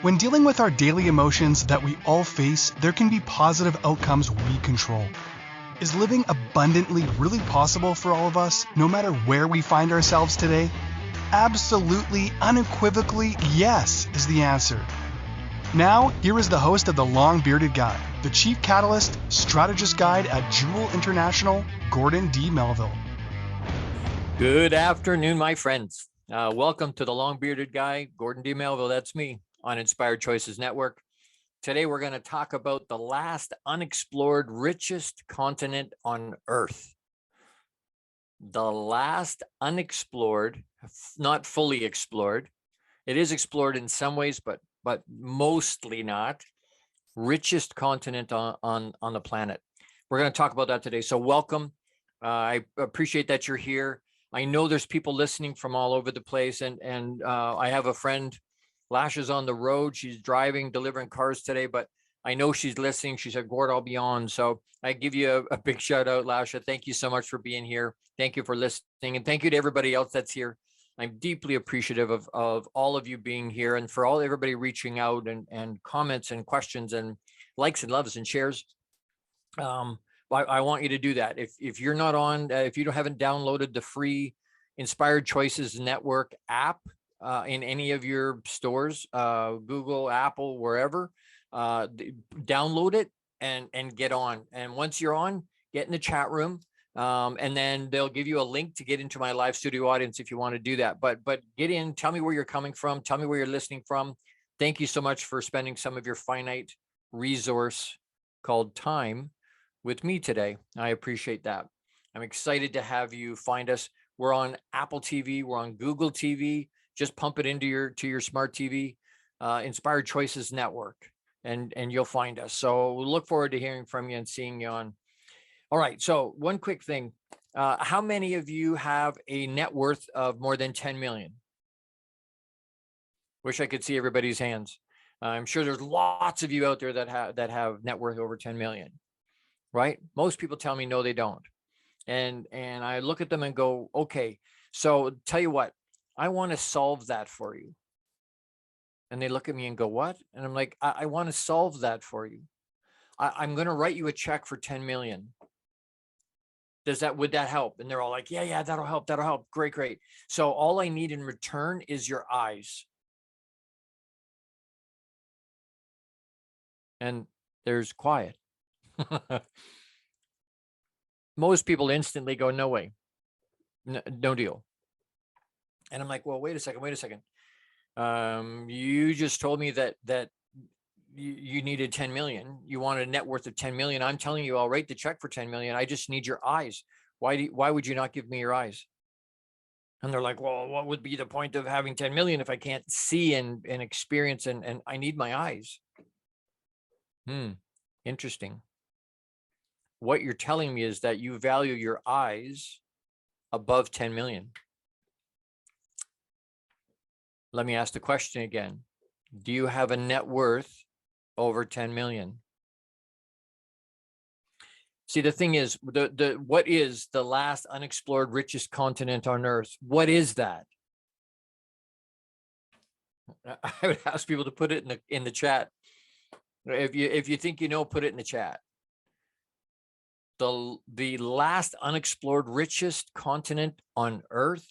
When dealing with our daily emotions that we all face, there can be positive outcomes we control. Is living abundantly really possible for all of us, no matter where we find ourselves today? Absolutely, unequivocally, yes is the answer. Now, here is the host of The Long Bearded Guy, the Chief Catalyst, Strategist Guide at JEWIL International, Gordon D. Melville. Good afternoon, my friends. Welcome to The Long Bearded Guy, Gordon D. Melville, that's me, on Inspired Choices Network. Today, we're going to talk about the last unexplored richest continent on Earth. The last unexplored, not fully explored. It is explored in some ways, but mostly not. Richest continent on the planet. We're going to talk about that today. So welcome. I appreciate that you're here. I know there's people listening from all over the place, and I have a friend, Lasha's on the road. She's driving, delivering cars today, but I know she's listening. She said, Gord, I'll be on. So I give you a big shout out, Lasha. Thank you so much for being here. Thank you for listening. And thank you to everybody else that's here. I'm deeply appreciative of all of you being here, and for everybody reaching out and comments and questions and likes and loves and shares. I want you to do that. If you're not on, if you haven't downloaded the free Inspired Choices Network app in any of your stores, Google, Apple, wherever, download it and get on. And once you're on, get in the chat room. And then they'll give you a link to get into my live studio audience if you want to do that. But get in, tell me where you're coming from, tell me where you're listening from. Thank you so much for spending some of your finite resource called time with me today. I appreciate that. I'm excited to have you find us. We're on Apple TV, we're on Google TV. Just pump it into your smart TV, Inspired Choices Network, and you'll find us. So we'll look forward to hearing from you and seeing you on. All right, so one quick thing. How many of you have a net worth of more than 10 million? Wish I could see everybody's hands. I'm sure there's lots of you out there that have net worth over 10 million, right? Most people tell me no, they don't. And I look at them and go, okay, so tell you what, I want to solve that for you. And they look at me and go, what? And I'm like, I want to solve that for you. I'm going to write you a check for 10 million. Would that help? And they're all like, yeah, that'll help. That'll help. Great. So all I need in return is your eyes. And there's quiet. Most people instantly go, no way, no deal. And I'm like, well, wait a second. You just told me that you needed 10 million. You wanted a net worth of 10 million. I'm telling you, I'll write the check for 10 million. I just need your eyes. Why would you not give me your eyes? And they're like, well, what would be the point of having 10 million if I can't see and experience and I need my eyes? Interesting. What you're telling me is that you value your eyes above 10 million. Let me ask the question again. Do you have a net worth over 10 million? See, the thing is, what is the last unexplored richest continent on Earth? What is that? I would ask people to put it in the chat. If you think you know, put it in the chat. The last unexplored richest continent on Earth.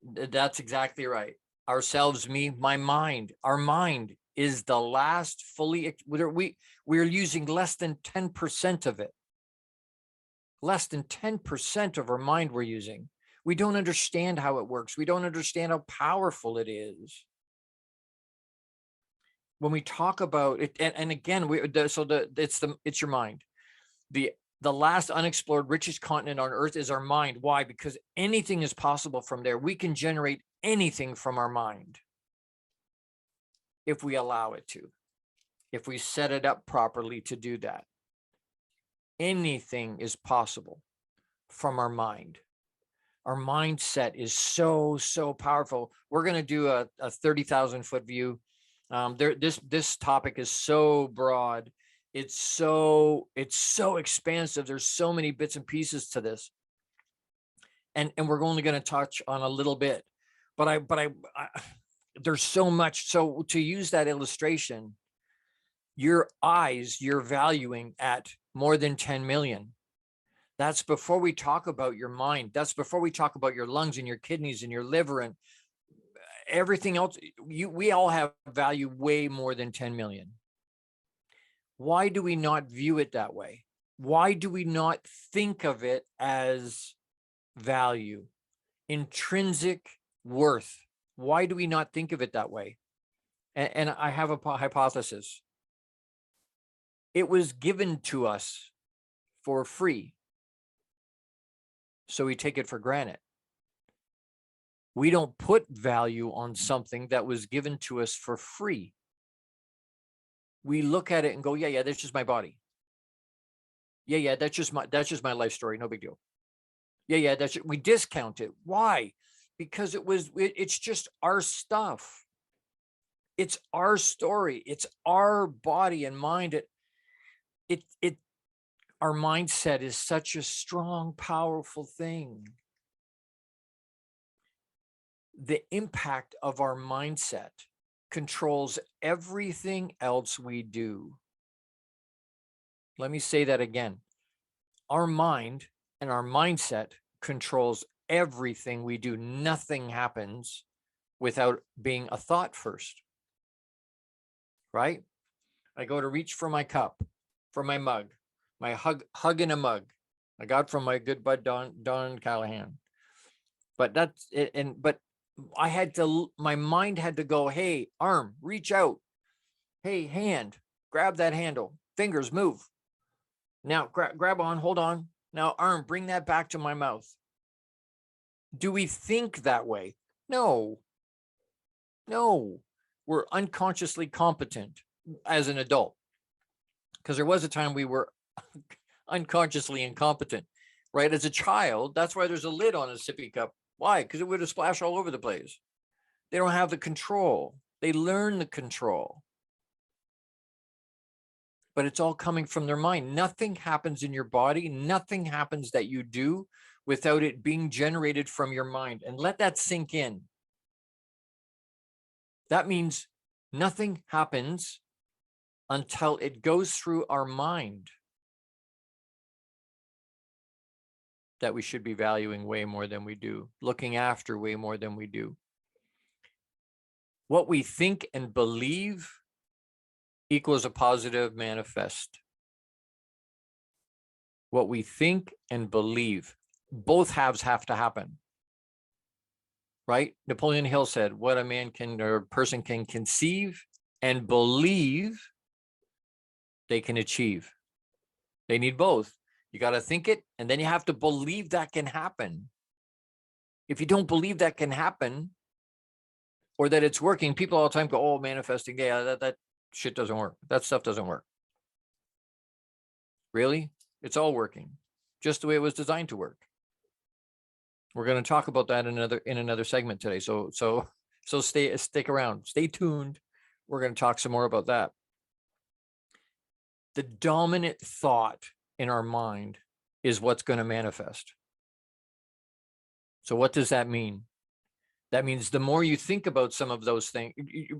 That's exactly right. Ourselves, me, my mind. Our mind is the last fully. We're using less than 10% of it. Less than 10% of our mind we're using. We don't understand how it works. We don't understand how powerful it is. When we talk about it, and again, it's your mind. The last unexplored richest continent on Earth is our mind. Why? Because anything is possible from there. We can generate anything from our mind if we allow it to, if we set it up properly to do that. Anything is possible from our mind. Our mindset is so powerful. We're going to do a 30,000 foot view. This topic is so broad. It's so expansive. There's so many bits and pieces to this. And we're only going to touch on a little bit, but there's so much. So to use that illustration, your eyes, you're valuing at more than 10 million. That's before we talk about your mind. That's before we talk about your lungs and your kidneys and your liver and everything else. We all have value way more than 10 million. Why do we not view it that way? Why do we not think of it as value, intrinsic worth? Why do we not think of it that way? And I have a hypothesis. It was given to us for free, so we take it for granted. We don't put value on something that was given to us for free. We look at it and go, yeah, that's just my body. Yeah, that's just my life story. No big deal. Yeah, we discount it. Why? Because it's just our stuff. It's our story. It's our body and mind. Our mindset is such a strong, powerful thing. The impact of our mindset controls everything else we do. Let me say that again. Our mind and our mindset controls everything we do. Nothing happens without being a thought first, right? I go to reach for my cup, for my mug, my hug in a mug I got from my good bud Don Callahan. But that's it. But my mind had to go, hey, arm, reach out. Hey, hand, grab that handle. Fingers, move. Now grab on, hold on. Now arm, bring that back to my mouth. Do we think that way? No. We're unconsciously competent as an adult, because there was a time we were unconsciously incompetent, right? As a child, that's why there's a lid on a sippy cup. Why? Because it would have splashed all over the place. They don't have the control. They learn the control. But it's all coming from their mind. Nothing happens in your body. Nothing happens that you do without it being generated from your mind. And let that sink in. That means nothing happens until it goes through our mind. That we should be valuing way more than we do, looking after way more than we do. What we think and believe equals a positive manifest. What we think and believe, both halves have to happen, right? Napoleon Hill said, what a man can, or a person can conceive and believe, they can achieve. They need both. You got to think it, and then you have to believe that can happen. If you don't believe that can happen, or that it's working, people all the time go, oh, manifesting, yeah, that shit doesn't work. That stuff doesn't work. Really? It's all working, just the way it was designed to work. We're going to talk about that in another segment today. So stick around, stay tuned. We're going to talk some more about that. The dominant thought in our mind is what's going to manifest. So what does that mean? That means the more you think about some of those things,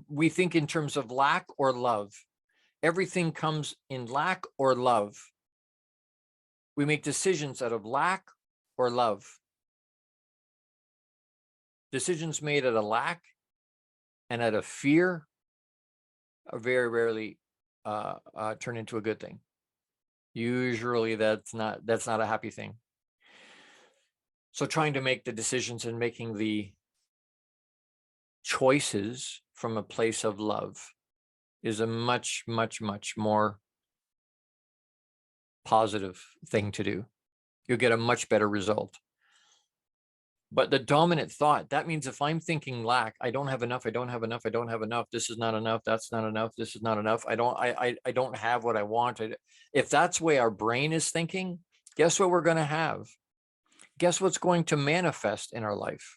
we think in terms of lack or love. Everything comes in lack or love. We make decisions out of lack or love. Decisions made out of lack and out of fear are very rarely turn into a good thing. Usually that's not a happy thing. So trying to make the decisions and making the choices from a place of love is a much, much, much more positive thing to do. You'll get a much better result. But the dominant thought, that means if I'm thinking lack, I don't have enough, I don't have enough, I don't have enough, this is not enough, that's not enough, this is not enough, I don't have what I want. If that's the way our brain is thinking, guess what we're going to have? Guess what's going to manifest in our life?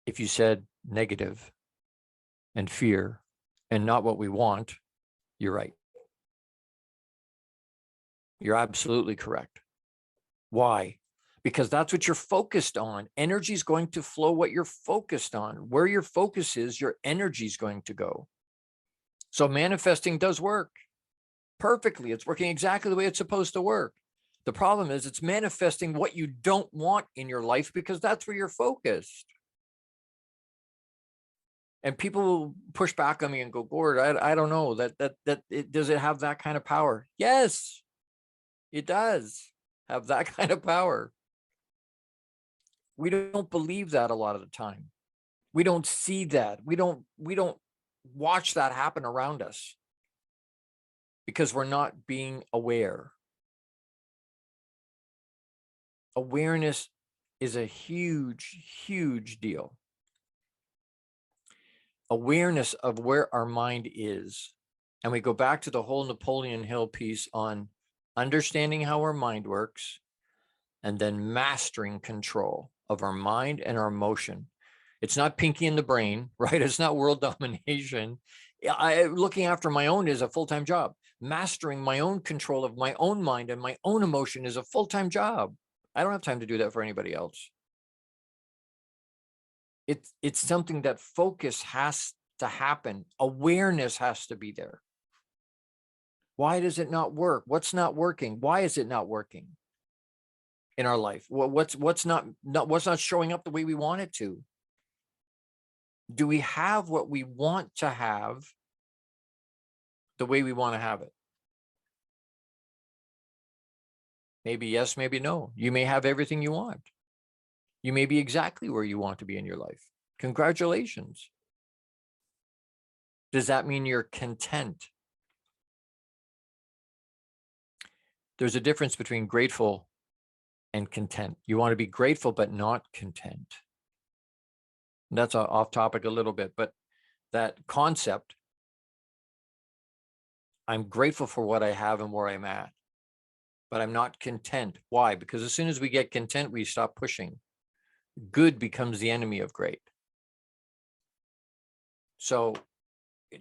If you said negative and fear and not what we want, you're right. You're absolutely correct. Why? because that's what you're focused on. Energy is going to flow what you're focused on. Where your focus is, your energy is going to go. So manifesting does work perfectly. It's working exactly the way it's supposed to work. The problem is it's manifesting what you don't want in your life because that's where you're focused. And people will push back on me and go, Gord, I don't know does it have that kind of power? Yes, it does have that kind of power. We don't believe that a lot of the time. We don't see that. We don't watch that happen around us because we're not being aware. Awareness is a huge, huge deal. Awareness of where our mind is. And we go back to the whole Napoleon Hill piece on understanding how our mind works and then mastering control of our mind and our emotion. It's not Pinky in the brain, right? It's not world domination. Looking after my own is a full-time job. Mastering my own control of my own mind and my own emotion is a full-time job. I don't have time to do that for anybody else. It's something that focus has to happen. Awareness has to be there. Why does it not work? What's not working? Why is it not working in our life? What's not showing up the way we want it to? Do we have what we want to have the way we want to have it? Maybe yes, maybe no. You may have everything you want. You may be exactly where you want to be in your life. Congratulations. Does that mean you're content? There's a difference between grateful and content. You want to be grateful, but not content. And that's off topic a little bit, but that concept, I'm grateful for what I have and where I'm at, but I'm not content. Why? Because as soon as we get content, we stop pushing. Good becomes the enemy of great. So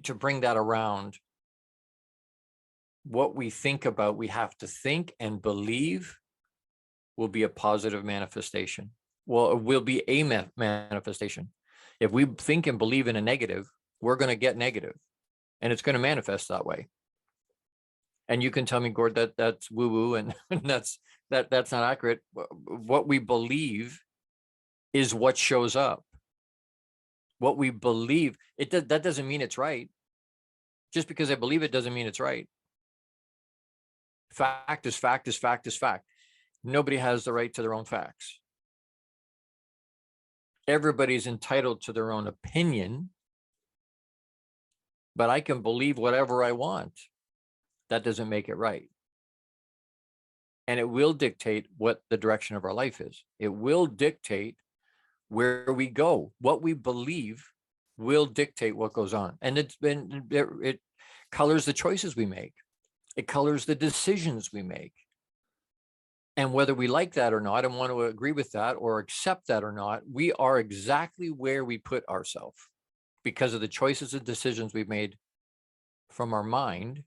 to bring that around, what we think about, we have to think and believe will be a positive manifestation. Well, it will be a manifestation. If we think and believe in a negative, we're going to get negative, and it's going to manifest that way. And you can tell me, Gord, that's woo-woo and that's not accurate. What we believe is what shows up. What we believe, that doesn't mean it's right. Just because I believe it doesn't mean it's right. Fact is fact is fact is fact. Nobody has the right to their own facts. Everybody's entitled to their own opinion, but I can believe whatever I want. That doesn't make it right. And it will dictate what the direction of our life is. It will dictate where we go. What we believe will dictate what goes on. And it colors the choices we make. It colors the decisions we make. And whether we like that or not, and want to agree with that or accept that or not, we are exactly where we put ourselves because of the choices and decisions we've made from our mind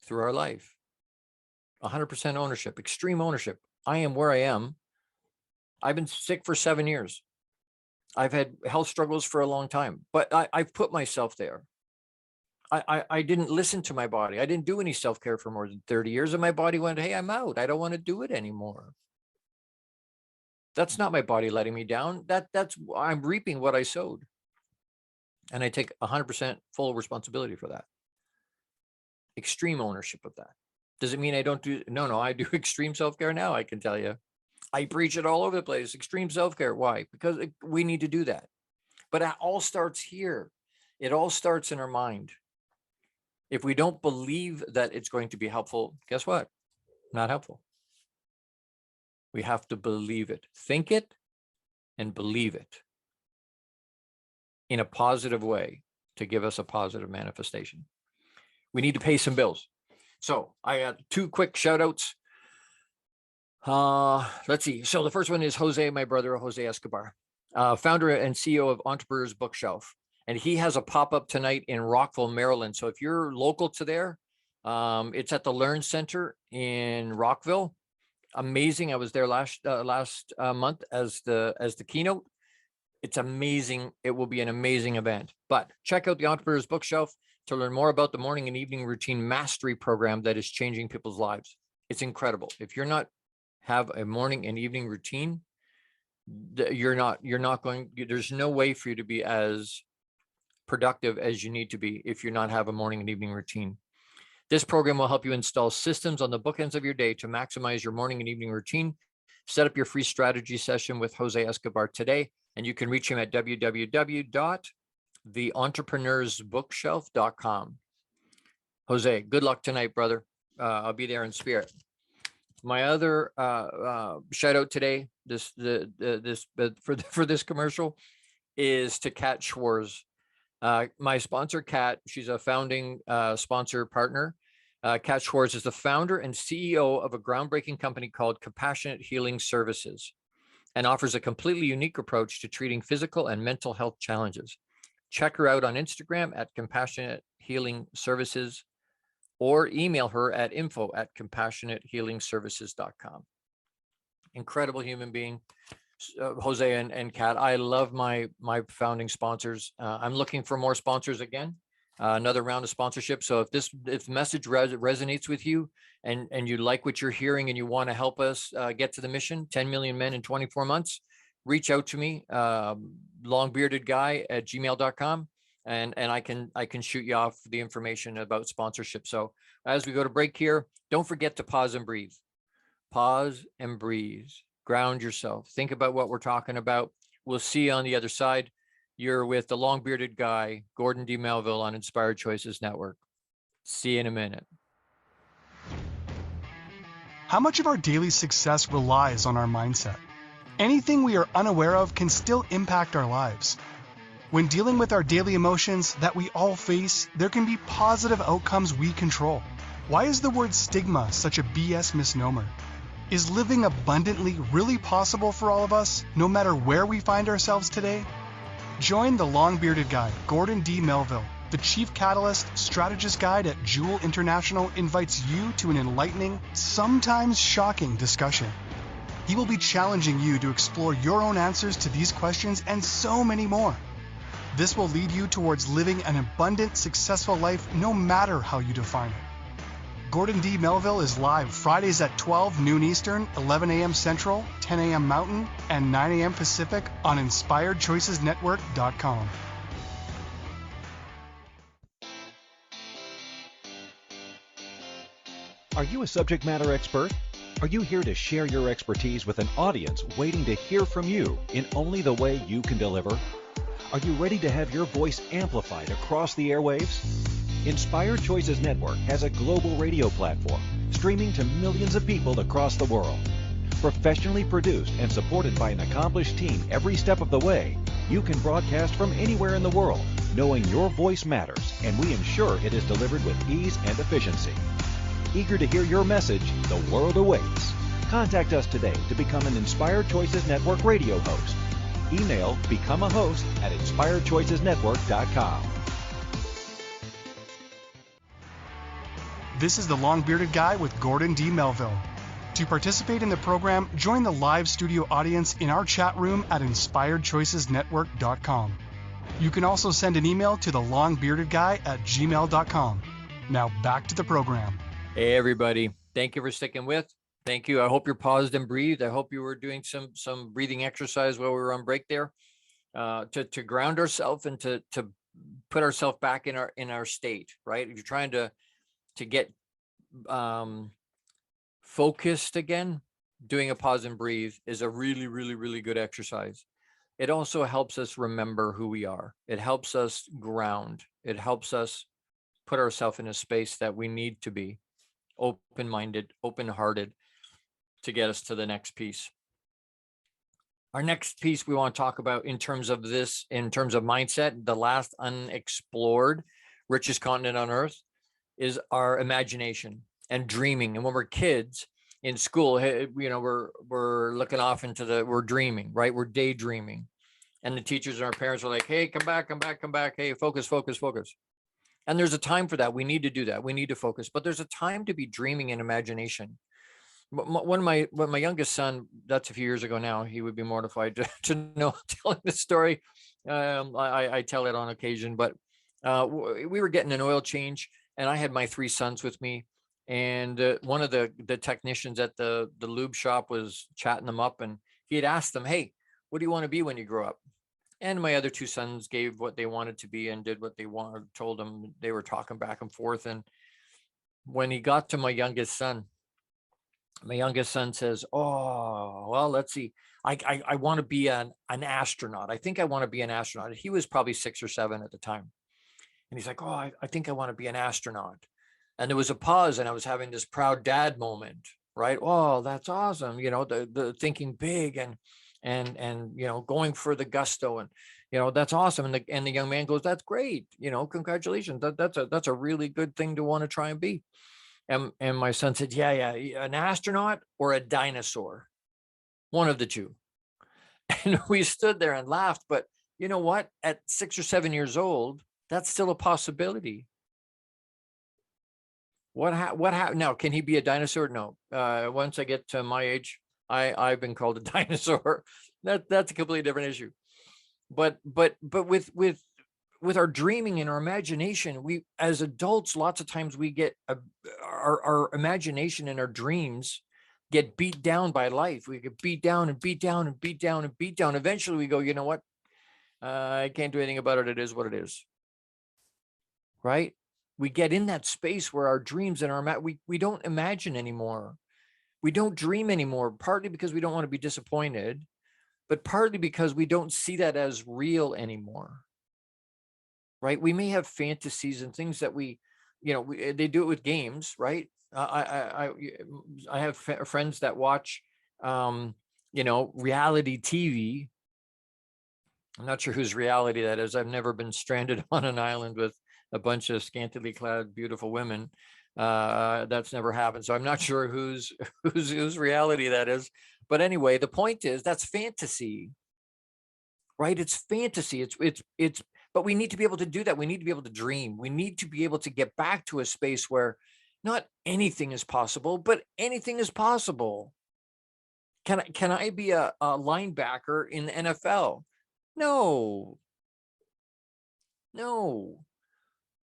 through our life. 100% ownership, extreme ownership. I am where I am. I've been sick for 7 years. I've had health struggles for a long time, but I've put myself there. I didn't listen to my body. I didn't do any self-care for more than 30 years. And my body went, hey, I'm out. I don't want to do it anymore. That's not my body letting me down. That's I'm reaping what I sowed. And I take 100% full responsibility for that. Extreme ownership of that. Does it mean I don't do? No, I do extreme self-care now, I can tell you. I preach it all over the place. Extreme self-care. Why? Because we need to do that. But it all starts here. It all starts in our mind. If we don't believe that it's going to be helpful, guess what? Not helpful. We have to believe it. Think it and believe it in a positive way to give us a positive manifestation. We need to pay some bills. So I got 2 quick shout outs. Let's see. So the first one is Jose, my brother, Jose Escobar, founder and CEO of Entrepreneur's Bookshelf. And he has a pop-up tonight in Rockville, Maryland. So if you're local to there, it's at the Learn Center in Rockville. Amazing. I was there last month as the keynote. It's amazing. It will be an amazing event. But check out the Entrepreneur's Bookshelf to learn more about the morning and evening routine mastery program that is changing people's lives. It's incredible. If you're not have a morning and evening routine, you're not going, there's no way for you to be as productive as you need to be if you're not have a morning and evening routine. This program will help you install systems on the bookends of your day to maximize your morning and evening routine. Set up your free strategy session with Jose Escobar today, and you can reach him at www.theentrepreneursbookshelf.com. Jose, good luck tonight, brother. I'll be there in spirit. My other shout out today, for this commercial, is to Kat Schwarz. My sponsor, Kat, she's a founding sponsor partner. Kat Schwarz is the founder and CEO of a groundbreaking company called Compassionate Healing Services, and offers a completely unique approach to treating physical and mental health challenges. Check her out on Instagram at Compassionate Healing Services, or email her at info@compassionatehealingservices.com. Incredible human being, Jose and Kat. I love my founding sponsors. I'm looking for more sponsors again, another round of sponsorship. So if the message resonates with you and you like what you're hearing and you want to help us get to the mission, 10 million men in 24 months, reach out to me, longbeardedguy@gmail.com. And I can shoot you off the information about sponsorship. So as we go to break here, don't forget to pause and breathe. Pause and breathe. Ground yourself. Think about what we're talking about. We'll see you on the other side. You're with the long bearded guy, Gordon D. Melville, on Inspired Choices Network. See you in a minute. How much of our daily success relies on our mindset? Anything we are unaware of can still impact our lives. When dealing with our daily emotions that we all face, there can be positive outcomes we control. Why is the word stigma such a BS misnomer? Is living abundantly really possible for all of us, no matter where we find ourselves today? Join the long-bearded guy, Gordon D. Melville. The Chief Catalyst Strategist Guide at JEWIL International invites you to an enlightening, sometimes shocking discussion. He will be challenging you to explore your own answers to these questions and so many more. This will lead you towards living an abundant, successful life no matter how you define it. Gordon D. Melville is live Fridays at 12 noon Eastern, 11 a.m. Central, 10 a.m. Mountain, and 9 a.m. Pacific on InspiredChoicesNetwork.com. Are you a subject matter expert? Are you here to share your expertise with an audience waiting to hear from you in only the way you can deliver? Are you ready to have your voice amplified across the airwaves? Inspired Choices Network has a global radio platform streaming to millions of people across the world. Professionally produced and supported by an accomplished team every step of the way, you can broadcast from anywhere in the world, knowing your voice matters, and we ensure it is delivered with ease and efficiency. Eager to hear your message, the world awaits. Contact us today to become an Inspired Choices Network radio host. Email become a host at inspiredchoicesnetwork.com. This is the long-bearded guy with Gordon D. Melville. To participate in the program, join the live studio audience in our chat room at inspiredchoicesnetwork.com. You can also send an email to the longbeardedguy@gmail.com. Now back to the program. Hey, everybody. Thank you for sticking with. Thank you. I hope you're paused and breathed. I hope you were doing some breathing exercise while we were on break there, to ground ourselves and to put ourselves back in our state, right? If you're trying to get focused again, doing a pause and breathe is a really, really, really good exercise. It also helps us remember who we are. It helps us ground. It helps us put ourselves in a space that we need to be, open-minded, open-hearted, to get us to the next piece. Our next piece we want to talk about in terms of mindset, the last unexplored richest continent on earth is our imagination and dreaming. And when we're kids in school, we're looking off into we're dreaming, right? We're daydreaming. And the teachers and our parents are like, hey, come back. Hey, focus. And there's a time for that. We need to do that. We need to focus, but there's a time to be dreaming in imagination. One of my youngest son, that's a few years ago now, he would be mortified to know telling the story. I tell it on occasion, but we were getting an oil change, and I had my 3 sons with me, and one of the technicians at the lube shop was chatting them up, and he had asked them, "Hey, what do you want to be when you grow up?" And my other 2 sons gave what they wanted to be and did what they wanted. Told them, they were talking back and forth, and when he got to my youngest son says, "Oh, well, let's see. I want to be an astronaut. I think I want to be an astronaut." He was probably 6 or 7 at the time. And he's like, "Oh, I think I want to be an astronaut." And there was a pause, and I was having this proud dad moment, right? "Oh, that's awesome." The thinking big and going for the gusto, and that's awesome. And the young man goes, "That's great. Congratulations. That's a really good thing to want to try and be." And my son said, yeah, an astronaut or a dinosaur, one of the two. And we stood there and laughed. But you know what? At 6 or 7 years old, that's still a possibility. What happened? Now, can he be a dinosaur? No. Once I get to my age, I've been called a dinosaur. That's a completely different issue. But with our dreaming and our imagination, we as adults, lots of times we get our imagination and our dreams get beat down by life. We get beat down and beat down and beat down and beat down. Eventually we go, you know what? I can't do anything about it. It is what it is. Right? We get in that space where our dreams and we don't imagine anymore. We don't dream anymore, partly because we don't want to be disappointed, but partly because we don't see that as real anymore. Right? We may have fantasies and things that they do it with games, right? I have friends that watch, reality TV. I'm not sure whose reality that is. I've never been stranded on an island with a bunch of scantily clad, beautiful women. That's never happened. So I'm not sure whose reality that is. But anyway, the point is that's fantasy, right? It's fantasy. But we need to be able to do that. We need to be able to dream. We need to be able to get back to a space where not anything is possible, but anything is possible. Can I be a linebacker in the NFL? No.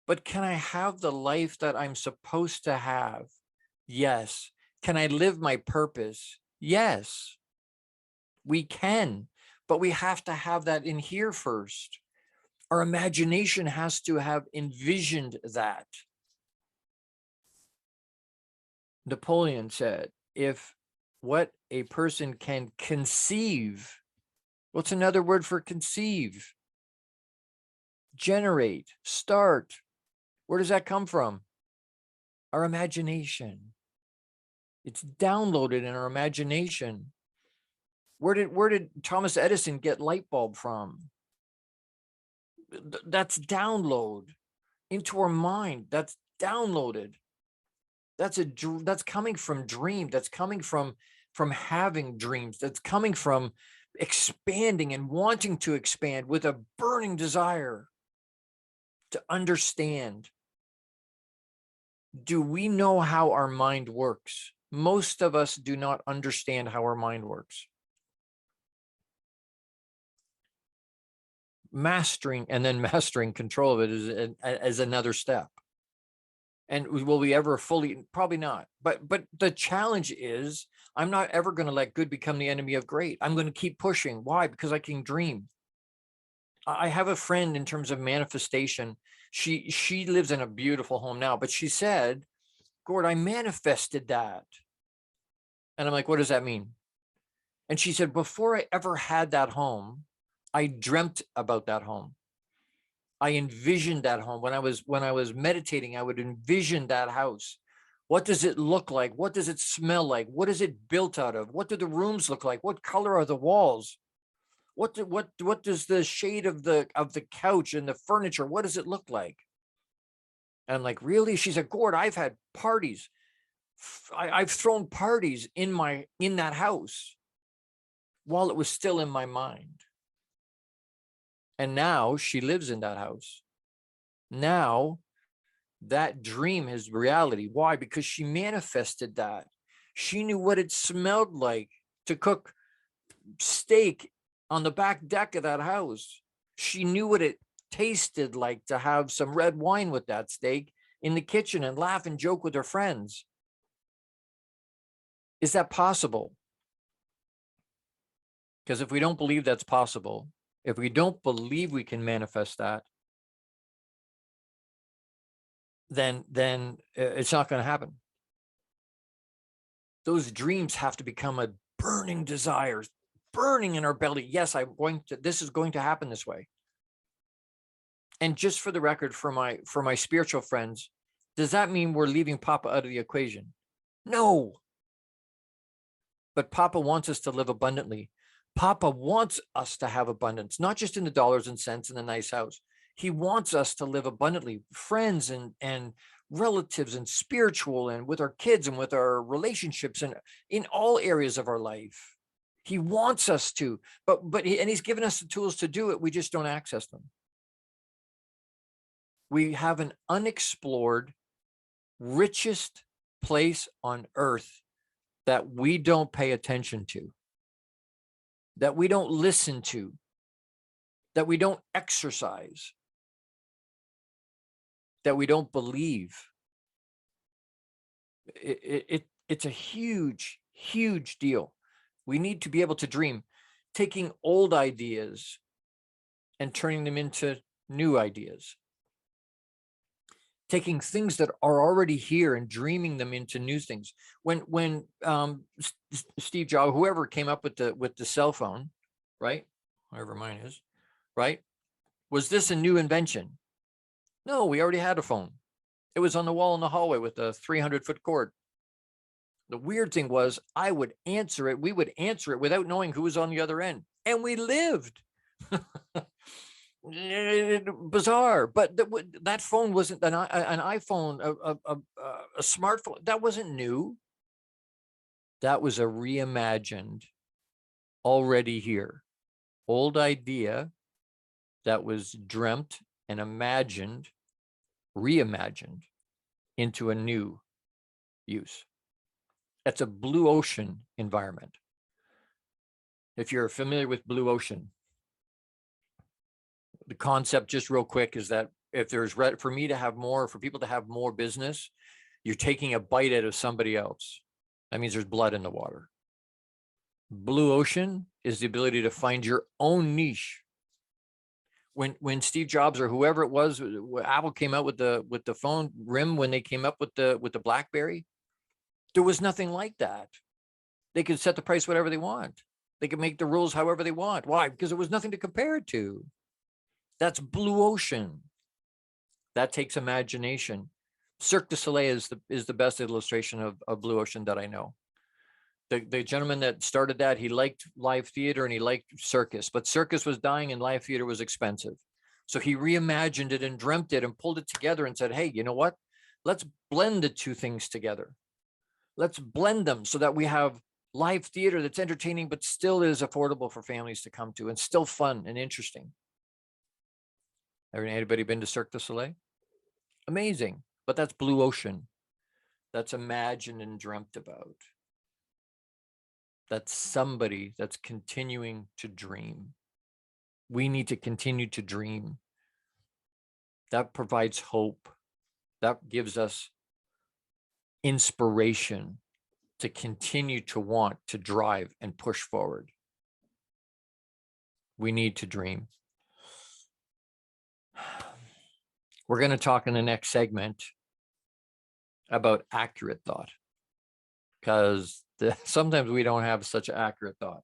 But can I have the life that I'm supposed to have? Yes. Can I live my purpose? Yes. We can, but we have to have that in here first. Our imagination has to have envisioned that. Napoleon said, if what a person can conceive, what's another word for conceive? Generate, start. Where does that come from? Our imagination. It's downloaded in our imagination. Where did Thomas Edison get light bulb from? That's download into our mind. That's downloaded. That's coming from dream. That's coming from having dreams. That's coming from expanding and wanting to expand with a burning desire to understand. Do we know how our mind works? Most of us do not understand how our mind works. Mastering control of it is another step. And will we ever fully? Probably not. But the challenge is, I'm not ever going to let good become the enemy of great. I'm going to keep pushing. Why? Because I can dream. I have a friend in terms of manifestation. She lives in a beautiful home now, but she said, Gord, I manifested that. And I'm like, what does that mean? And she said, before I ever had that home, I dreamt about that home. I envisioned that home. When I was meditating, I would envision that house. What does it look like? What does it smell like? What is it built out of? What do the rooms look like? What color are the walls? What does the shade of the couch and the furniture, what does it look like? And I'm like, really? She's like, Gord, I've had parties. I've thrown parties in that house while it was still in my mind. And now she lives in that house. Now that dream is reality. Why? Because she manifested that. She knew what it smelled like to cook steak on the back deck of that house. She knew what it tasted like to have some red wine with that steak in the kitchen and laugh and joke with her friends. Is that possible? Because if we don't believe that's possible, if we don't believe we can manifest that, then it's not going to happen. Those dreams have to become a burning desire, burning in our belly. Yes, this is going to happen this way. And just for the record, for my spiritual friends, does that mean we're leaving Papa out of the equation? No. But Papa wants us to live abundantly. Papa wants us to have abundance, not just in the dollars and cents and the nice house. He wants us to live abundantly, friends and relatives and spiritual, and with our kids and with our relationships and in all areas of our life. He wants us to, but he's given us the tools to do it. We just don't access them. We have an unexplored, richest place on earth that we don't pay attention to, that we don't listen to, that we don't exercise, that we don't believe. It's a huge, huge deal. We need to be able to dream, taking old ideas and turning them into new ideas, taking things that are already here and dreaming them into new things. When Steve Jobs, whoever came up with the cell phone, right? Whoever mine is, right? Was this a new invention? No, we already had a phone. It was on the wall in the hallway with a 300-foot cord. The weird thing was we would answer it without knowing who was on the other end. And we lived. Bizarre, but that phone wasn't an iPhone, a smartphone. That wasn't new. That was a reimagined, already here, old idea that was dreamt and imagined, reimagined into a new use. That's a blue ocean environment. If you're familiar with blue ocean, the concept, just real quick, is that if there's for people to have more business, you're taking a bite out of somebody else. That means there's blood in the water. Blue ocean is the ability to find your own niche. When Steve Jobs or whoever it was, Apple came out with the phone rim, when they came up with the BlackBerry, there was nothing like that. They could set the price whatever they want. They could make the rules however they want. Why? Because there was nothing to compare it to. That's blue ocean. That takes imagination. Cirque du Soleil is the best illustration of blue ocean that I know. The gentleman that started that, he liked live theater and he liked circus, but circus was dying and live theater was expensive. So he reimagined it and dreamt it and pulled it together and said, hey, you know what? Let's blend the two things together. Let's blend them so that we have live theater that's entertaining, but still is affordable for families to come to and still fun and interesting. Anybody been to Cirque du Soleil? Amazing. But that's blue ocean. That's imagined and dreamt about. That's somebody that's continuing to dream. We need to continue to dream. That provides hope. That gives us inspiration to continue to want to drive and push forward. We need to dream. We're going to talk in the next segment about accurate thought, because sometimes we don't have such accurate thought.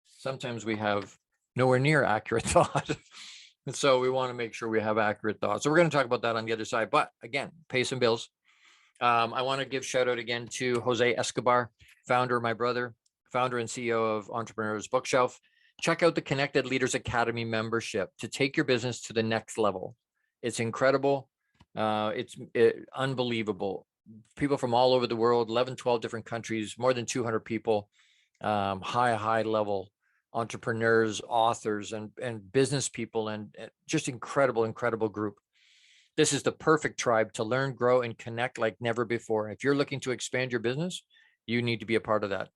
Sometimes we have nowhere near accurate thought. And so we want to make sure we have accurate thought. So we're going to talk about that on the other side. But again, pay some bills. I want to give shout out again to Jose Escobar, founder, my brother, founder and CEO of Entrepreneurs Bookshelf. Check out the Connected Leaders Academy membership to take your business to the next level. It's incredible. It's unbelievable. People from all over the world, 11, 12 different countries, more than 200 people, high level entrepreneurs, authors, and business people, and just incredible group. This is the perfect tribe to learn, grow, and connect like never before. If you're looking to expand your business, You need to be a part of that.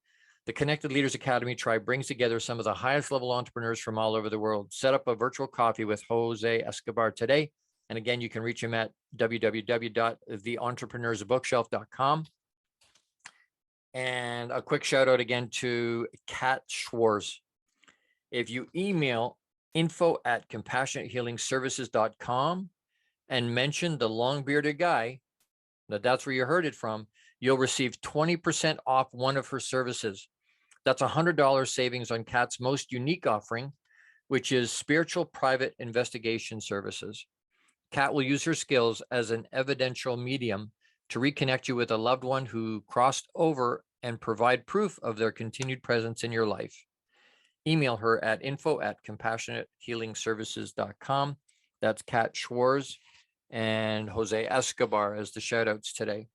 The Connected Leaders Academy tribe brings together some of the highest level entrepreneurs from all over the world. Set up a virtual coffee with Jose Escobar today. And again, you can reach him at www.theentrepreneur'sbookshelf.com. And a quick shout out again to Kat Schwarz. If you email info@compassionatehealingservices.com and mention the long bearded guy, that's where you heard it from, you'll receive 20% off one of her services. That's $100 savings on Kat's most unique offering, which is spiritual private investigation services. Kat will use her skills as an evidential medium to reconnect you with a loved one who crossed over and provide proof of their continued presence in your life. Email her at info@compassionatehealingservices.com. That's Kat Schwarz and Jose Escobar as the shout outs today.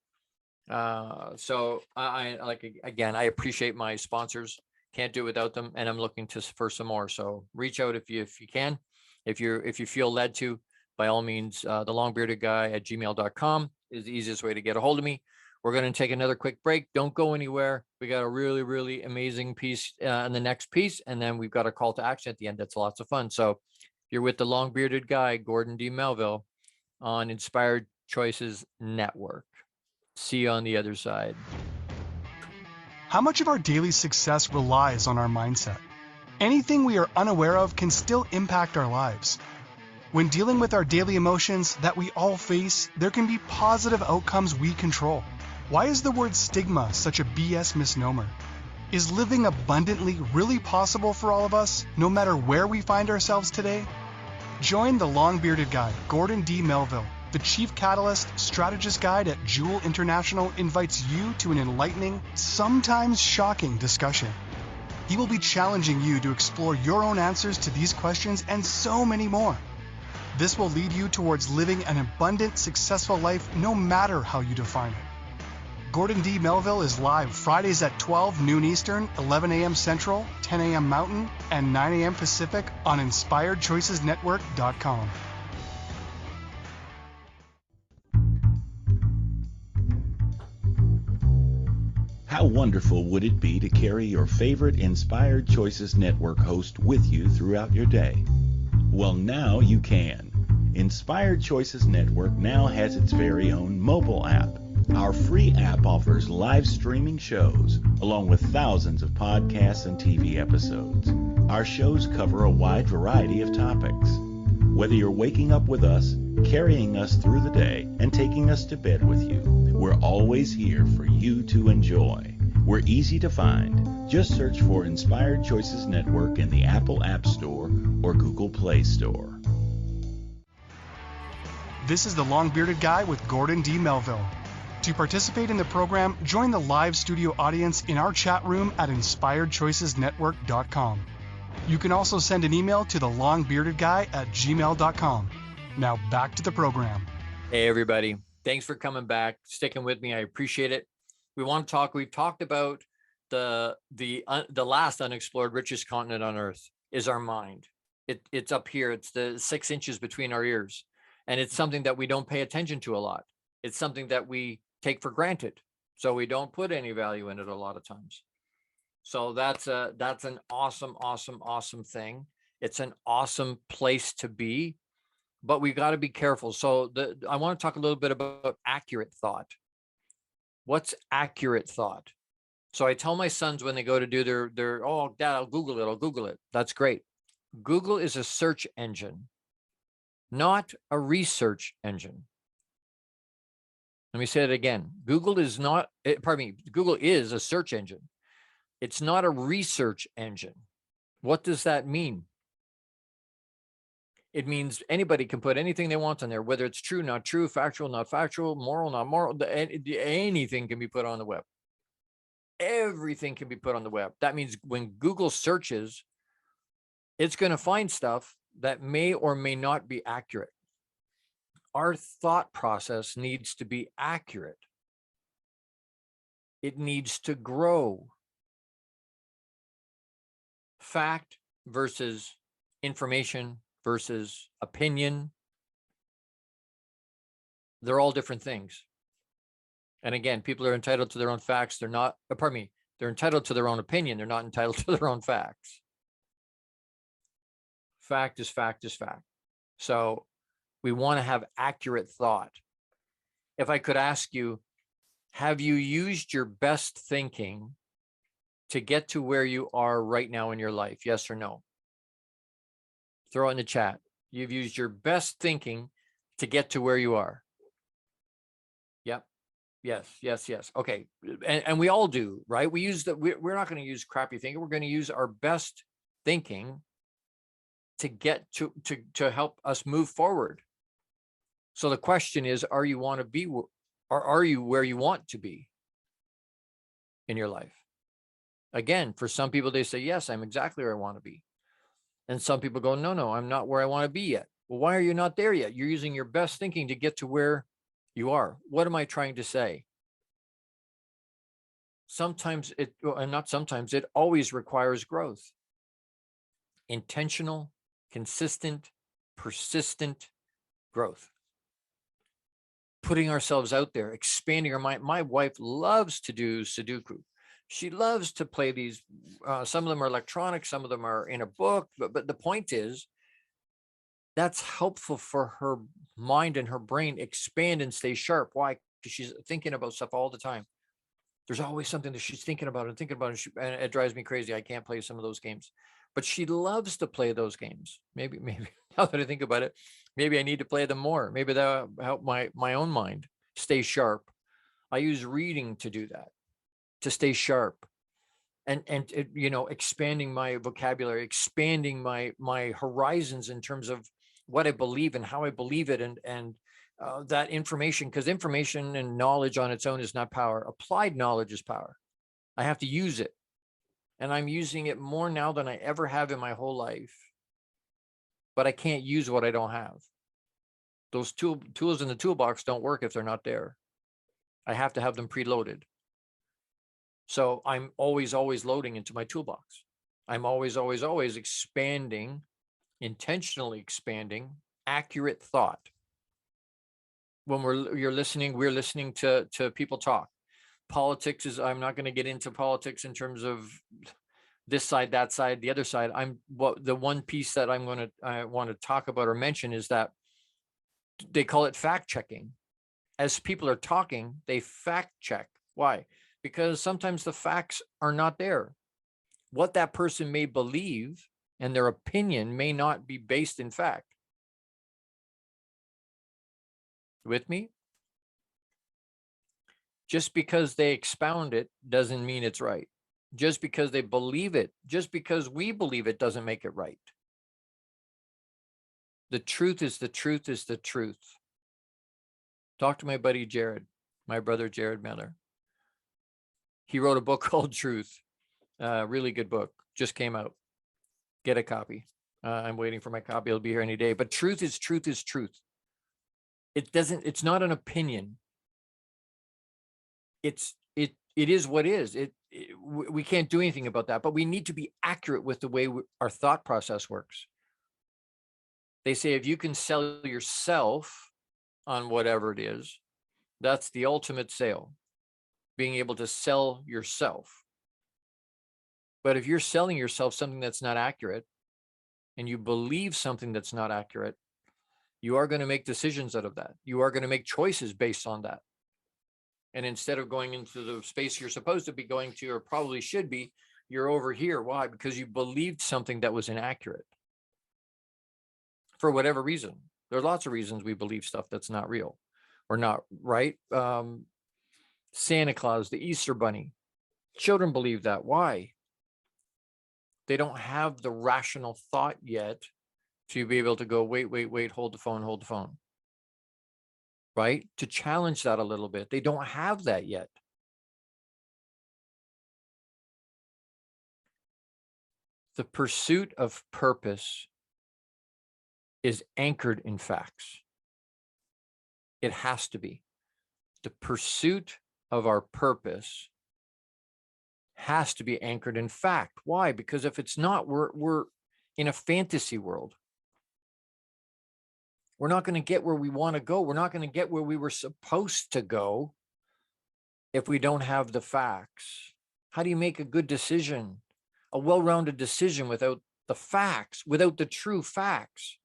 So I I appreciate my sponsors. Can't do it without them. And I'm looking for some more. So reach out if you can, if you feel led to, by all means. The longbeardedguy@gmail.com is the easiest way to get a hold of me. We're going to take another quick break. Don't go anywhere. We got a really, really amazing piece in the next piece. And then we've got a call to action at the end. That's lots of fun. So you're with the long bearded guy, Gordon D. Melville, on Inspired Choices Network. See you on the other side. How much of our daily success relies on our mindset? Anything we are unaware of can still impact our lives. When dealing with our daily emotions that we all face, there can be positive outcomes we control. Why is the word stigma such a BS misnomer? Is living abundantly really possible for all of us, no matter where we find ourselves today? Join the long-bearded guy, Gordon D. Melville. The Chief Catalyst Strategist Guide at JEWIL International invites you to an enlightening, sometimes shocking discussion. He will be challenging you to explore your own answers to these questions and so many more. This will lead you towards living an abundant, successful life no matter how you define it. Gordon D. Melville is live Fridays at 12 noon Eastern, 11 a.m. Central, 10 a.m. Mountain, and 9 a.m. Pacific on InspiredChoicesNetwork.com. How wonderful would it be to carry your favorite Inspired Choices Network host with you throughout your day? Well, now you can. Inspired Choices Network now has its very own mobile app. Our free app offers live streaming shows, along with thousands of podcasts and TV episodes. Our shows cover a wide variety of topics. Whether you're waking up with us, carrying us through the day, and taking us to bed with you, we're always here for you to enjoy. We're easy to find. Just search for Inspired Choices Network in the Apple App Store or Google Play Store. This is the long-bearded guy with Gordon D. Melville. To participate in the program, join the live studio audience in our chat room at InspiredChoicesNetwork.com. You can also send an email to thelongbeardedguy@gmail.com. Now back to the program. Hey, everybody. Thanks for coming back, sticking with me. I appreciate it. We've talked about the last unexplored richest continent on earth is our mind. It's up here. It's the 6 inches between our ears. And it's something that we don't pay attention to a lot. It's something that we take for granted. So we don't put any value in it a lot of times. So that's an awesome, awesome, awesome thing. It's an awesome place to be, but we got to be careful. So I want to talk a little bit about accurate thought. What's accurate thought? So I tell my sons when they go to do their oh, Dad, I'll Google it. That's great. Google is a search engine, not a research engine. Let me say it again. Google is a search engine. It's not a research engine. What does that mean? It means anybody can put anything they want on there, whether it's true, not true, factual, not factual, moral, not moral. Anything can be put on the web. Everything can be put on the web. That means when Google searches, it's going to find stuff that may or may not be accurate. Our thought process needs to be accurate. It needs to grow. Fact versus information versus opinion. They're all different things. And again, people are entitled to their own facts. They're not, pardon me, they're entitled to their own opinion. They're not entitled to their own facts. Fact is fact is fact. So we want to have accurate thought. If I could ask you, have you used your best thinking to get to where you are right now in your life? Yes or no? Throw it in the chat. You've used your best thinking to get to where you are. Yep. Yes, yes, yes. Okay. And we all do, right? We use that. We're not going to use crappy thinking. We're going to use our best thinking to get to help us move forward. So the question is, are you want to be, or are you where you want to be in your life? Again, for some people, they say, yes, I'm exactly where I want to be. And some people go, no, I'm not where I want to be yet. Well, why are you not there yet? You're using your best thinking to get to where you are. What am I trying to say? Sometimes it, and not sometimes, it always requires growth. Intentional, consistent, persistent growth. Putting ourselves out there, expanding our mind. My wife loves to do Sudoku. She loves to play these. Some of them are electronic, some of them are in a book. But the point is, that's helpful for her mind and her brain expand and stay sharp. Why? Because she's thinking about stuff all the time. There's always something that she's thinking about and and it drives me crazy. I can't play some of those games, but she loves to play those games. Maybe now that I think about it, maybe I need to play them more. Maybe that'll help my own mind stay sharp. I use reading to do that, to stay sharp, and expanding my vocabulary, expanding my horizons in terms of what I believe and how I believe it, and that information, because information and knowledge on its own is not power. Applied knowledge is power. I have to use it. And I'm using it more now than I ever have in my whole life. But I can't use what I don't have. Those tools in the toolbox don't work if they're not there. I have to have them preloaded. So I'm always loading into my toolbox. I'm always expanding, intentionally expanding accurate thought. When we're listening to people talk. Politics is, I'm not going to get into politics in terms of this side, that side, the other side. The one piece that I want to talk about or mention is that they call it fact checking. As people are talking, they fact check. Why? Because sometimes the facts are not there. What that person may believe and their opinion may not be based in fact. With me? Just because they expound it doesn't mean it's right. Just because they believe it, just because we believe it doesn't make it right. The truth is the truth is the truth. Talk to my buddy Jared, my brother Jared Miller. He wrote a book called Truth. Really good book. Just came out. Get a copy. I'm waiting for my copy. It'll be here any day. But truth is truth is truth. It's not an opinion. It is what is. We can't do anything about that, but we need to be accurate with the way our thought process works. They say if you can sell yourself on whatever it is, that's the ultimate sale, being able to sell yourself. But if you're selling yourself something that's not accurate, and you believe something that's not accurate, you are going to make decisions out of that. You are going to make choices based on that. And instead of going into the space you're supposed to be going to, or probably should be, you're over here. Why? Because you believed something that was inaccurate. For whatever reason. There are lots of reasons we believe stuff that's not real or not right. Santa Claus, the Easter Bunny. Children believe that. Why? They don't have the rational thought yet to be able to go, wait, hold the phone. Right? To challenge that a little bit. They don't have that yet. The pursuit of purpose is anchored in facts. It has to be. The pursuit of our purpose has to be anchored in fact. Why? Because if it's not, we're in a fantasy world. We're not going to get where we want to go. We're not going to get where we were supposed to go if we don't have the facts? How do you make a good decision, a well-rounded decision without the facts, without the true facts?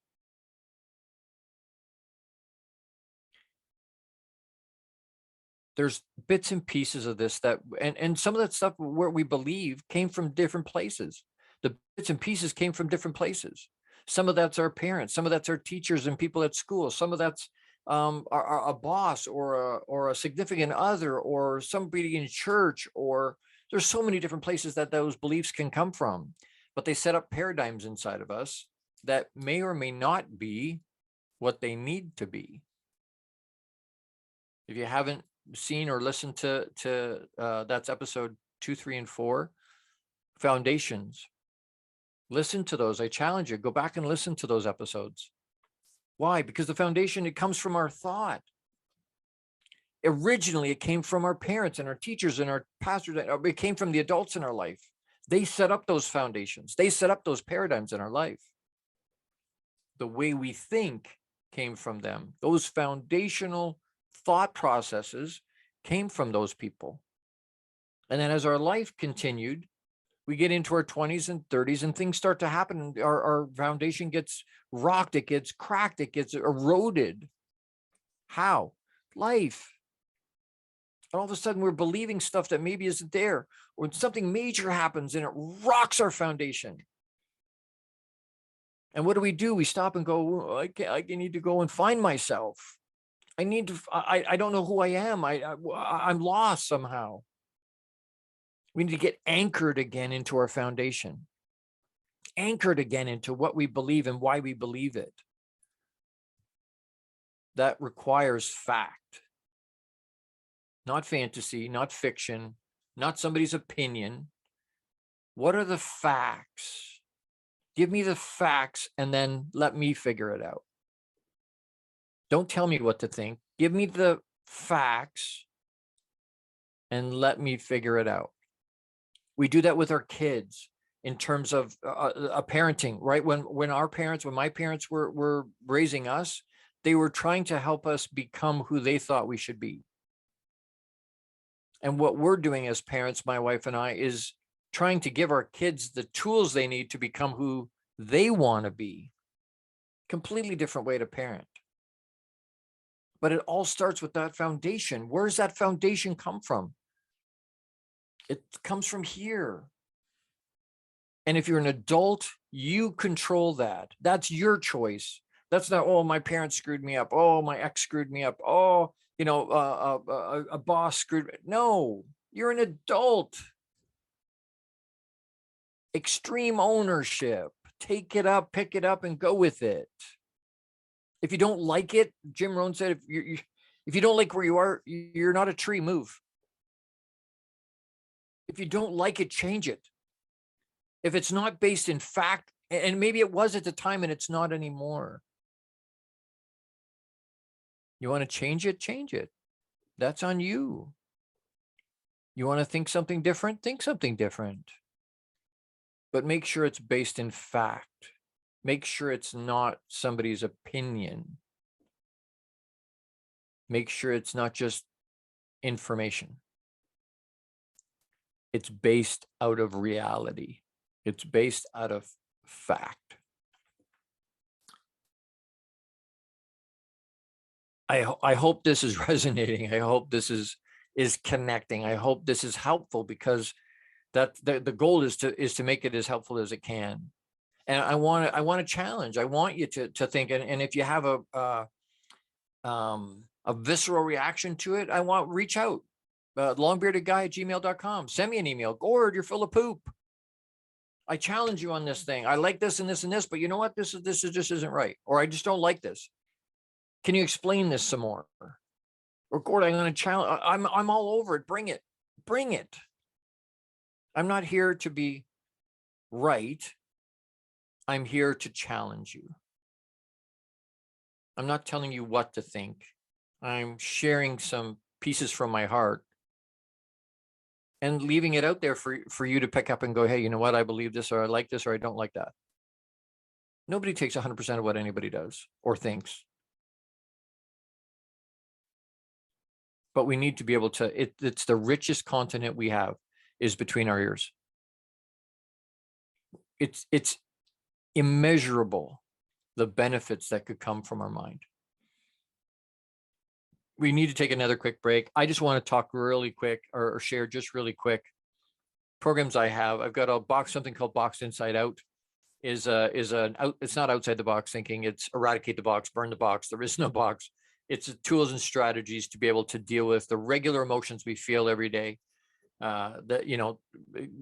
There's bits and pieces of this that, and some of that stuff where we believe came from different places. The bits and pieces came from different places. Some of that's our parents, some of that's our teachers and people at school, some of that's a boss or a significant other or somebody in church, or there's so many different places that those beliefs can come from, but they set up paradigms inside of us that may or may not be what they need to be. If you haven't seen or listened to that's episode 2, 3, and 4, foundations, listen to those. I challenge you, go back and listen to those episodes. Why? Because the foundation, it comes from our thought. Originally, it came from our parents and our teachers and our pastors. It came from the adults in our life. They set up those foundations. They set up those paradigms in our life. The way we think came from them. Those foundational thought processes came from those people. And then as our life continued, we get into our 20s and 30s and things start to happen. Our foundation gets rocked, it gets cracked, it gets eroded. How? Life. And all of a sudden we're believing stuff that maybe isn't there, or something major happens and it rocks our foundation. And what do? We stop and go, I need to go and find myself. I don't know who I am. I'm lost somehow. We need to get anchored again into our foundation, anchored again into what we believe and why we believe it. That requires fact, not fantasy, not fiction, not somebody's opinion. What are the facts? Give me the facts and then let me figure it out. Don't tell me what to think. Give me the facts and let me figure it out. We do that with our kids in terms of parenting, right? When my parents were raising us, they were trying to help us become who they thought we should be. And what we're doing as parents, my wife and I, is trying to give our kids the tools they need to become who they want to be. Completely different way to parent. But it all starts with that foundation. Where does that foundation come from? It comes from here. And if you're an adult, you control that. That's your choice. That's not, oh, my parents screwed me up. Oh, my ex screwed me up. Oh, a boss screwed me. No, you're an adult. Extreme ownership. Take it up, pick it up, and go with it. If you don't like it, Jim Rohn said, if you don't like where you are, you're not a tree, move. If you don't like it, change it. If it's not based in fact, and maybe it was at the time and it's not anymore. You want to change it? Change it. That's on you. You want to think something different? Think something different. But make sure it's based in fact. Make sure it's not somebody's opinion. Make sure it's not just information. It's based out of reality. It's based out of fact. I hope this is resonating. I hope this is connecting. I hope this is helpful, because that the goal is to make it as helpful as it can. And I want to challenge. I want you to think. And if you have a visceral reaction to it, reach out. longbeardedguy@gmail.com. Send me an email. Gord, you're full of poop. I challenge you on this thing. I like this and this and this, but you know what? This just isn't right. Or I just don't like this. Can you explain this some more? Or Gord, I'm going to challenge. I'm all over it. Bring it. Bring it. I'm not here to be right. I'm here to challenge you. I'm not telling you what to think. I'm sharing some pieces from my heart and leaving it out there for you to pick up and go, hey, you know what? I believe this, or I like this, or I don't like that. Nobody takes 100% of what anybody does or thinks. but we need to be able to, it's the richest continent we have is between our ears. It's immeasurable, the benefits that could come from our mind. We need to take another quick break. I just want to talk really quick or share just really quick programs I have. I've got a box, something called Box Inside Out. It's not outside the box thinking, it's eradicate the box, burn the box. There is no box. It's tools and strategies to be able to deal with the regular emotions we feel every day. That, you know,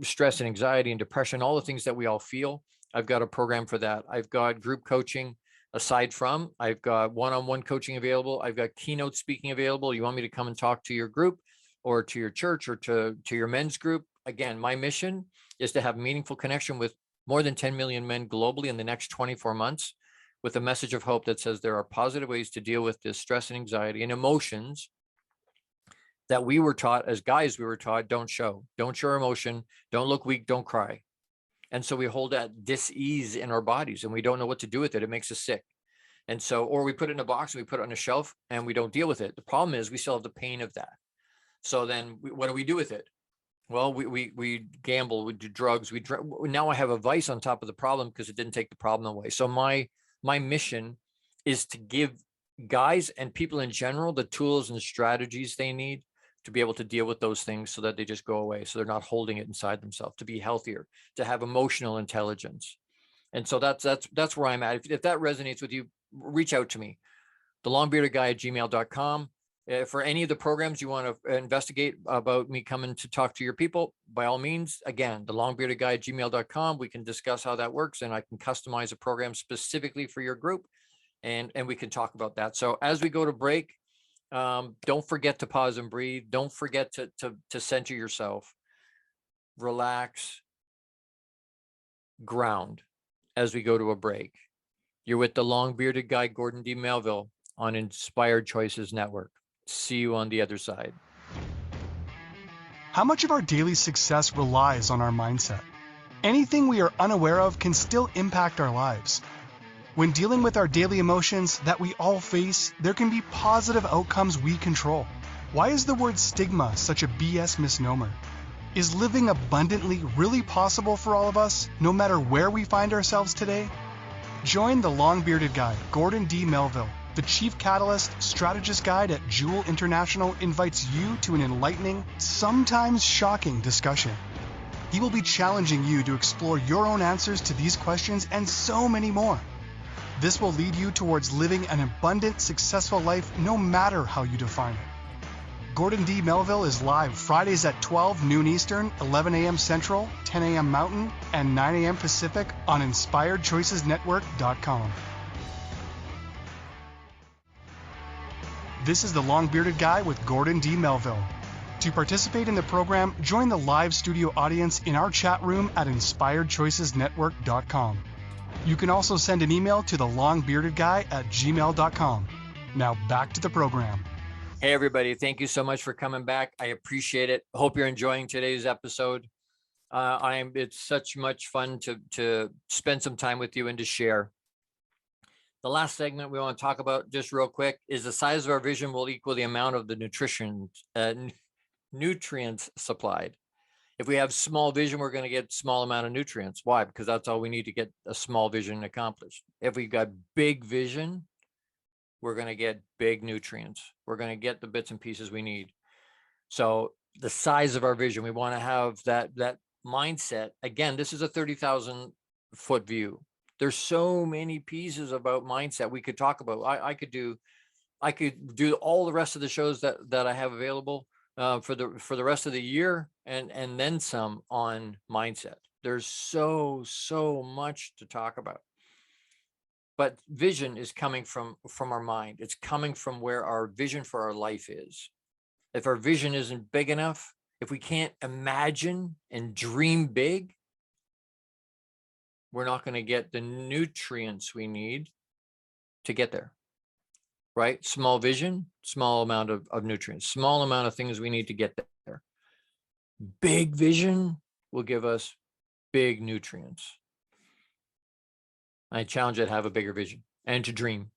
stress and anxiety and depression, all the things that we all feel. I've got a program for that. I've got group coaching aside from, I've got one-on-one coaching available. I've got keynote speaking available. You want me to come and talk to your group or to your church or to your men's group? Again, my mission is to have meaningful connection with more than 10 million men globally in the next 24 months with a message of hope that says there are positive ways to deal with this stress and anxiety and emotions that we were taught as guys. We were taught, don't show emotion, don't look weak, don't cry. And so we hold that dis-ease in our bodies and we don't know what to do with it. It makes us sick. And so, or we put it in a box and we put it on a shelf and we don't deal with it. The problem is we still have the pain of that. So then what do we do with it? Well, we gamble, we do drugs, now I have a vice on top of the problem because it didn't take the problem away. So my mission is to give guys and people in general the tools and strategies they need to be able to deal with those things so that they just go away. So they're not holding it inside themselves, to be healthier, to have emotional intelligence. And so that's where I'm at. If that resonates with you, reach out to me, thelongbeardedguy@gmail.com. For any of the programs you want to investigate about me coming to talk to your people, by all means, again, thelongbeardedguy@gmail.com. We can discuss how that works and I can customize a program specifically for your group and we can talk about that. So as we go to break, don't forget to pause and breathe. Don't forget to center yourself, relax, ground as we go to a break. You're with the long bearded guy, Gordon D. Melville on Inspired Choices Network. See you on the other side. How much of our daily success relies on our mindset? Anything we are unaware of can still impact our lives. When dealing with our daily emotions that we all face, there can be positive outcomes we control. Why is the word stigma such a BS misnomer? Is living abundantly really possible for all of us, no matter where we find ourselves today? Join the long-bearded guy, Gordon D. Melville. The Chief Catalyst Strategist Guide at JEWIL International invites you to an enlightening, sometimes shocking discussion. He will be challenging you to explore your own answers to these questions and so many more. This will lead you towards living an abundant, successful life no matter how you define it. Gordon D. Melville is live Fridays at 12 noon Eastern, 11 a.m. Central, 10 a.m. Mountain, and 9 a.m. Pacific on InspiredChoicesNetwork.com. This is the Long-Bearded Guy with Gordon D. Melville. To participate in the program, join the live studio audience in our chat room at InspiredChoicesNetwork.com. You can also send an email to thelongbeardedguy@gmail.com. Now back to the program. Hey, everybody. Thank you so much for coming back. I appreciate it. Hope you're enjoying today's episode. It's such much fun to spend some time with you and to share. The last segment we want to talk about just real quick is the size of our vision will equal the amount of the nutrients supplied. If we have small vision, we're going to get small amount of nutrients. Why? Because that's all we need to get a small vision accomplished. If we've got big vision, we're going to get big nutrients. We're going to get the bits and pieces we need. So the size of our vision, we want to have that mindset. Again, this is a 30,000 foot view. There's so many pieces about mindset we could talk about. I could do all the rest of the shows that I have available for the rest of the year and then some on mindset. There's so much to talk about. But vision is coming from our mind. It's coming from where our vision for our life is. If our vision isn't big enough, if we can't imagine and dream big, we're not going to get the nutrients we need to get there, right? Small vision, small amount of nutrients, small amount of things we need to get there. Big vision will give us big nutrients. I challenge you to have a bigger vision and to dream.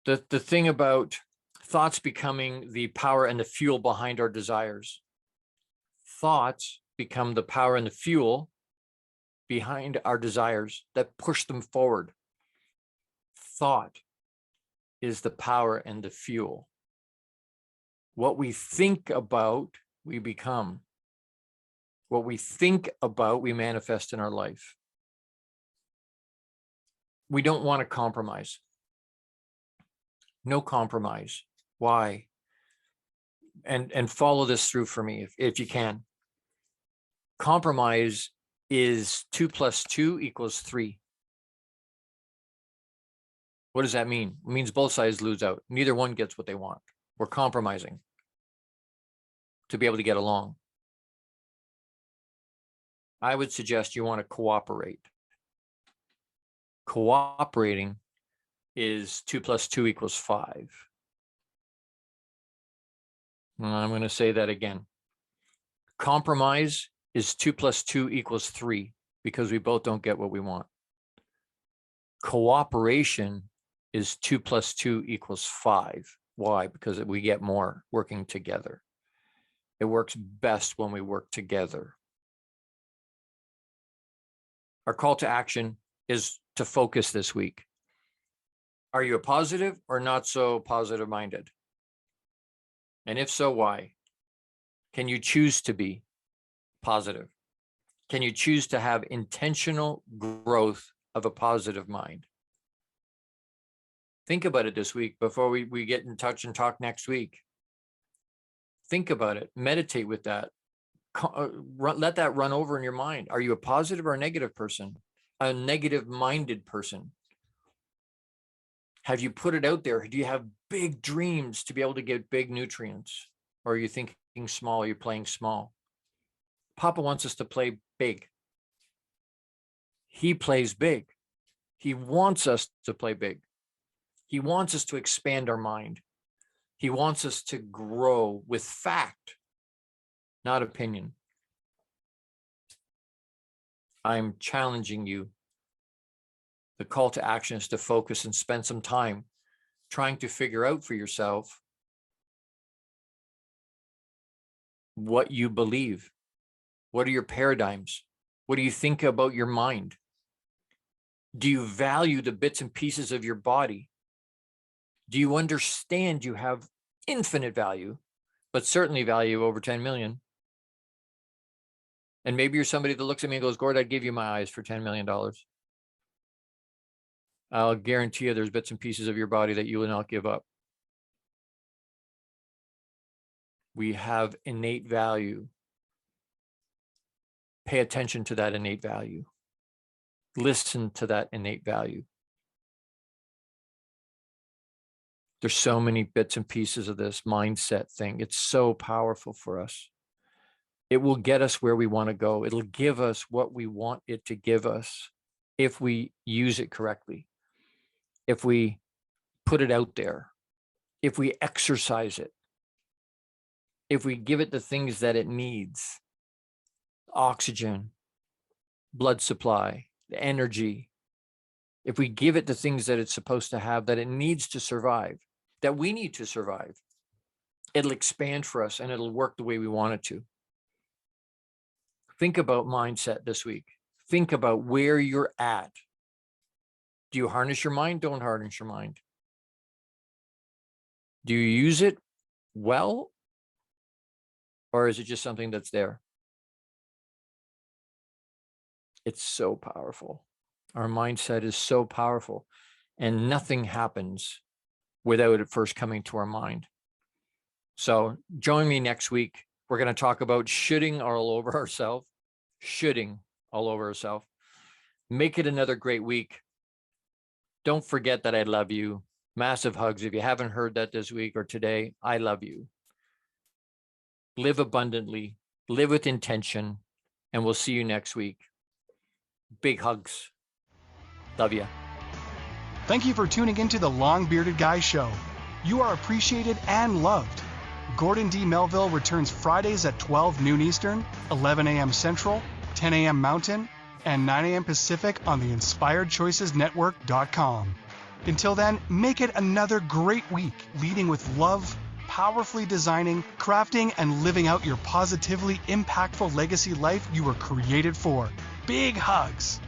The thing about Thoughts becoming the power and the fuel behind our desires. Thoughts become the power and the fuel behind our desires that push them forward. Thought is the power and the fuel. What we think about, we become. What we think about, we manifest in our life. We don't want to compromise. No compromise. Why? And follow this through for me if you can. Compromise is 2 + 2 = 3. What does that mean? It means both sides lose out. Neither one gets what they want. We're compromising to be able to get along. I would suggest you want to cooperate. Cooperating is 2 + 2 = 5. I'm going to say that again. Compromise is 2 + 2 = 3 because we both don't get what we want. Cooperation is 2 + 2 = 5. Why? Because we get more working together. It works best when we work together. Our call to action is to focus this week. Are you a positive or not so positive minded? And if so, why? Can you choose to be positive? Can you choose to have intentional growth of a positive mind? Think about it this week before we get in touch and talk next week. Think about it. Meditate with that. Let that run over in your mind. Are you a positive or a negative person? A negative-minded person? Have you put it out there? Do you have big dreams to be able to get big nutrients? Or are you thinking small? Are you playing small? Papa wants us to play big. He plays big. He wants us to play big. He wants us to expand our mind. He wants us to grow with fact, not opinion. I'm challenging you. The call to action is to focus and spend some time trying to figure out for yourself what you believe. What are your paradigms? What do you think about your mind? Do you value the bits and pieces of your body? Do you understand you have infinite value, but certainly value over 10 million? And maybe you're somebody that looks at me and goes, Gord, I'd give you my eyes for $10 million. I'll guarantee you there's bits and pieces of your body that you will not give up. We have innate value. Pay attention to that innate value. Listen to that innate value. There's so many bits and pieces of this mindset thing. It's so powerful for us. It will get us where we want to go. It'll give us what we want it to give us if we use it correctly, if we put it out there, if we exercise it, if we give it the things that it needs: oxygen, blood supply, the energy. If we give it the things that it's supposed to have, that it needs to survive, that we need to survive, it'll expand for us and it'll work the way we want it to. Think about mindset this week. Think about where you're at. Do you harness your mind? Don't harness your mind. Do you use it well? Or is it just something that's there? It's so powerful. Our mindset is so powerful, and nothing happens without it first coming to our mind. So join me next week. We're going to talk about shoulding all over ourselves. Shoulding all over ourselves. Make it another great week. Don't forget that I love you. Massive hugs. If you haven't heard that this week or today, I love you. Live abundantly, live with intention, and we'll see you next week. Big hugs. Love you. Thank you for tuning into the Long Bearded Guy Show. You are appreciated and loved. Gordon D. Melville returns Fridays at 12 noon Eastern, 11 a.m. Central, 10 a.m. Mountain, and 9 a.m. Pacific on the InspiredChoicesNetwork.com. Until then, make it another great week, leading with love, powerfully designing, crafting, and living out your positively impactful legacy life you were created for. Big hugs.